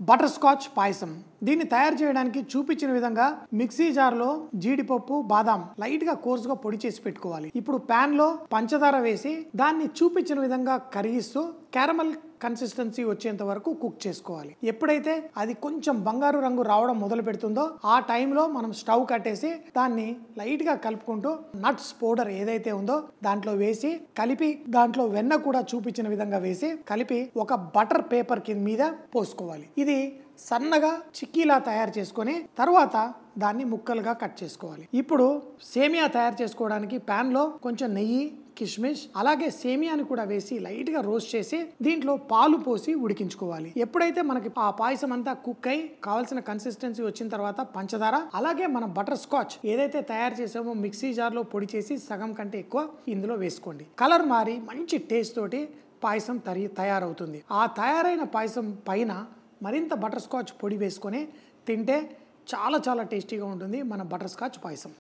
Butter scotch పాయసం. దీన్ని తయారు చేయడానికి చూపించిన విధంగా మిక్సీ జార్లో జీడిపప్పు, బాదాం లైట్ గా కోర్సుగా పొడి చేసి పెట్టుకోవాలి. ఇప్పుడు ప్యాన్ లో పంచదార వేసి దాన్ని చూపించిన విధంగా కరిగిస్తూ క్యారమల్ కన్సిస్టెన్సీ వచ్చేంత వరకు కుక్ చేసుకోవాలి. ఎప్పుడైతే అది కొంచెం బంగారు రంగు రావడం మొదలు పెడుతుందో ఆ టైంలో మనం స్టవ్ కట్టేసి దాన్ని లైట్ గా కలుపుకుంటూ నట్స్ పౌడర్ ఏదైతే ఉందో దాంట్లో వేసి కలిపి, దాంట్లో వెన్న కూడా చూపించిన విధంగా వేసి కలిపి ఒక బటర్ పేపర్ కింద మీద పోసుకోవాలి. ఇది సన్నగా చిక్కీలా తయారు చేసుకొని తర్వాత దాన్ని ముక్కలుగా కట్ చేసుకోవాలి. ఇప్పుడు సేమియా తయారు చేసుకోవడానికి ప్యాన్ లో కొంచెం నెయ్యి, కిస్మిస్ అలాగే సేమియాని కూడా వేసి లైట్ గా రోస్ట్ చేసి దీంట్లో పాలు పోసి ఉడికించుకోవాలి. ఎప్పుడైతే మనకి ఆ పాయసం అంతా కుక్ అయి కావాల్సిన కన్సిస్టెన్సీ వచ్చిన తర్వాత పంచదార అలాగే మన బటర్ స్కాచ్ ఏదైతే తయారు చేసామో మిక్సీ జార్ లో పొడి చేసి సగం కంటే ఎక్కువ ఇందులో వేసుకోండి. కలర్ మారి మంచి టేస్ట్ తోటి పాయసం తయారవుతుంది. ఆ తయారైన పాయసం పైన మరింత బటర్ స్కాచ్ పొడి వేసుకొని తింటే చాలా చాలా టేస్టీగా ఉంటుంది మన బటర్ స్కాచ్ పాయసం.